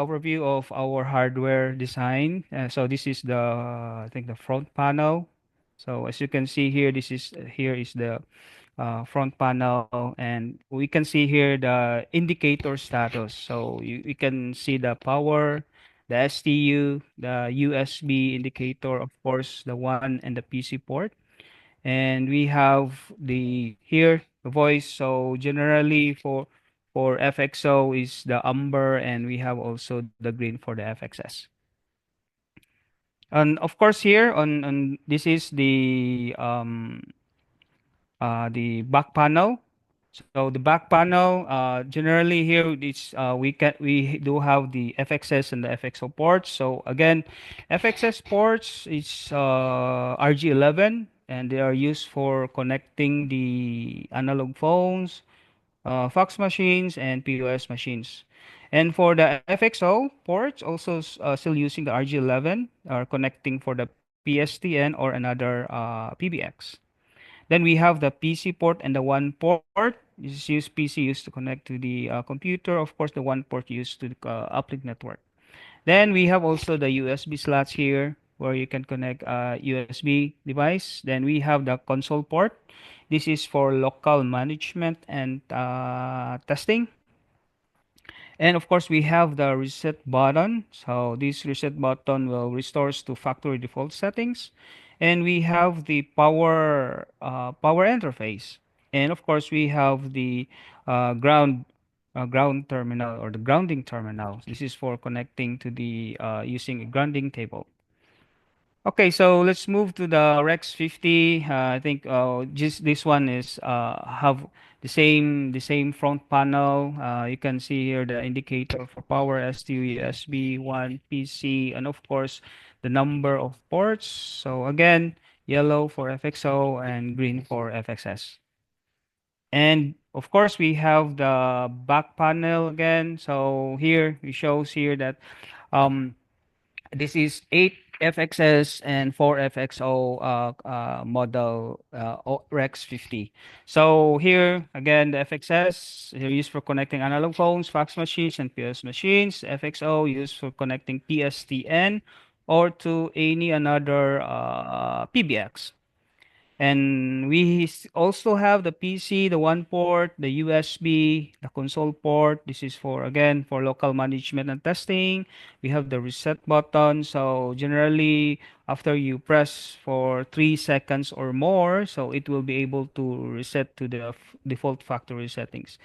overview of our hardware design. So this is the I think the front panel. So as you can see here, this is here is the front panel, and we can see here the indicator status. So you can see the power, the STU, the USB indicator, of course, the one and the PC port. And we have the here the voice. So generally for FXO is the amber, and we have also the green for the FXS. And of course here on this is the back panel. So the back panel, generally here is we do have the FXS and the FXO ports. So again, FXS ports is RG11, and they are used for connecting the analog phones, fax machines, and POS machines. And for the FXO ports, also still using the RG11, are connecting for the PSTN or another PBX. Then we have the PC port and the one port. This is used PC used to connect to the computer. Of course, the one port used to the uplink network. Then we have also the USB slots here where you can connect a USB device. Then we have the console port. This is for local management and testing. And of course, we have the reset button. So this reset button will restores to factory default settings. And we have the power interface. And of course, we have the ground terminal or the grounding terminal. This is for connecting to the using a grounding cable. Okay, so let's move to the Rex 50. I think just this one is have the same front panel. You can see here the indicator for power, STU, USB, one PC, and of course the number of ports. So again, yellow for FXO and green for FXS. And of course, we have the back panel again. So here it shows here that um, this is 8 FXS and 4 FXO model Rex 50. So here again, the FXS are used for connecting analog phones, fax machines, and POS machines. FXO used for connecting PSTN or to any another PBX. And also have the PC, the one port, the USB, the console port. This is for again for local management and testing. We have the reset button. So generally, after you press for 3 seconds or more, so it will be able to reset to the default factory settings.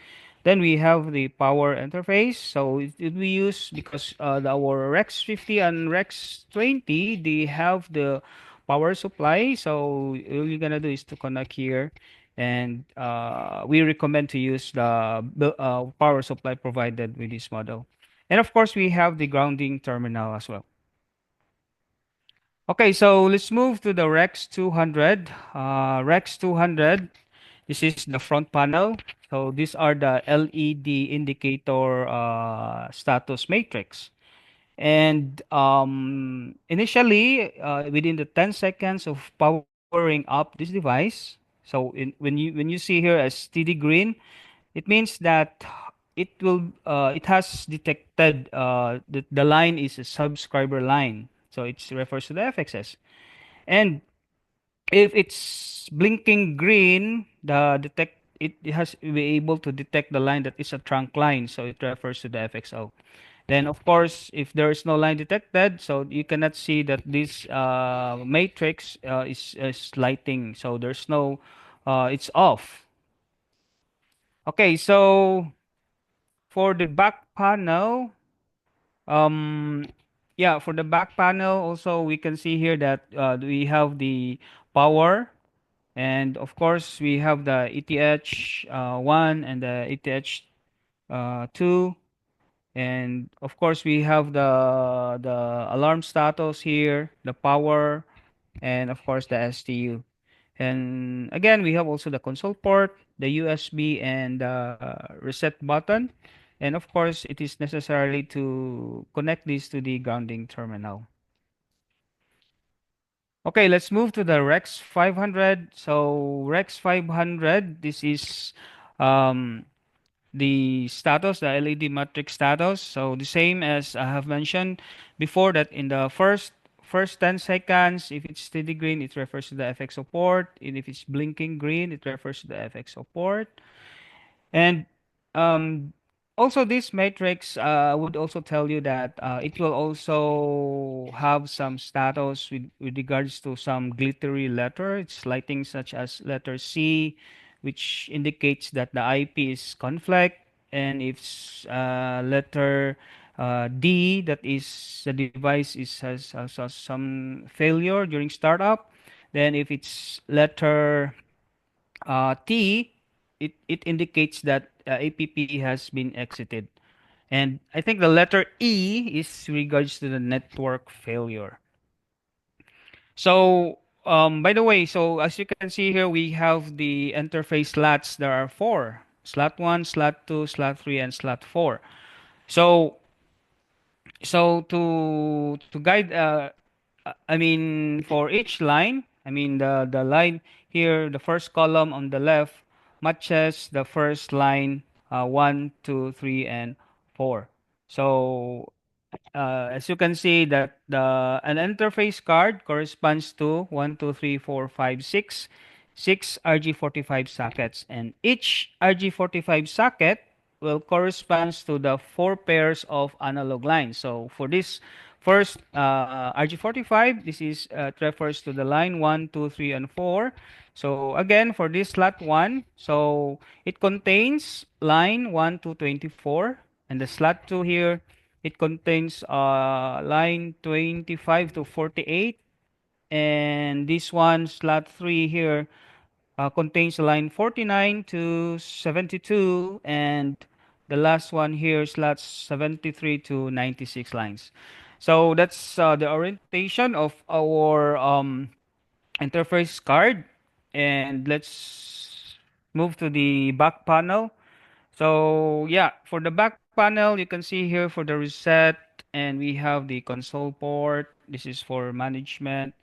Then we have the power interface. So it we use because our Rex 50 and Rex 20 they have the power supply. So all you're gonna do is to connect here, and we recommend to use the power supply provided with this model. And of course, we have the grounding terminal as well. Okay, so let's move to the Rex 200. Rex 200. This is the front panel. So these are the LED indicator status matrix. And initially, within the 10 seconds of powering up this device, so when you see here as steady green, it means that it has detected the line is a subscriber line. So it refers to the FXS. And if it's blinking green, the detect it has be able to detect the line that is a trunk line, so it refers to the FXO. Then, of course, if there is no line detected, so you cannot see that this matrix is lighting. So there's no, it's off. Okay, so for the back panel, um, yeah, for the back panel also we can see here that we have the power, and of course we have the ETH one and the ETH two. And of course, we have the alarm status here, the power, and of course the STU. And again, we have also the console port, the USB, and the reset button. And of course, it is necessary to connect this to the grounding terminal. Okay, let's move to the Rex 500. So Rex 500, this is um, the status, the LED matrix status. So the same as I have mentioned before, that in the first 10 seconds, if it's steady green, it refers to the FX support, and if it's blinking green, it refers to the FX support. And um, also, this matrix would also tell you that it will also have some status with regards to some glittery letter. It's lighting such as letter C, which indicates that the IP is conflict. And if letter D, that is the device has some failure during startup. Then if it's letter T, it indicates that APP has been exited. And I think the letter E is regards to the network failure. So, by the way, so as you can see here, we have the interface slots. There are four: slot one, slot two, slot three, and slot four. So, to guide, I mean, for each line, I mean the line here, the first column on the left matches the first line, one, two, three, and four. So as you can see that an interface card corresponds to 6 RG45 sockets, and each RG45 socket will corresponds to the four pairs of analog lines. So for this first RG45, this is refers to the line 1, 2, 3, and 4. So again, for this slot 1, so it contains line 1 to 24, and the slot 2 here, it contains line 25 to 48, and this one, slot 3 here, contains line 49 to 72, and the last one here, slots 73 to 96 lines. So that's the orientation of our interface card. And let's move to the back panel. So yeah, for the back panel, you can see here for the reset, and we have the console port. This is for management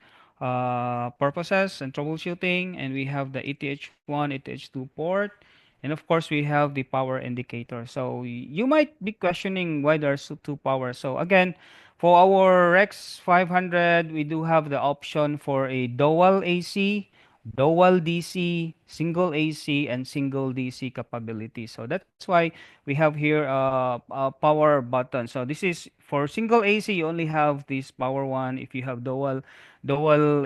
purposes and troubleshooting, and we have the ETH1, ETH2 port, and of course we have the power indicator. So you might be questioning why there's two power. So again, for our Rex 500, we do have the option for a dual AC, dual DC, single AC, and single DC capability. So that's why we have here a power button. So this is for single AC, you only have this power one. If you have dual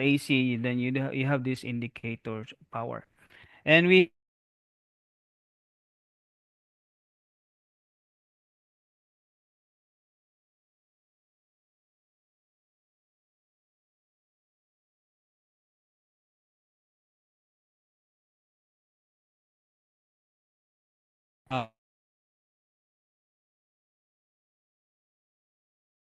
AC, then you have this indicator power. And we have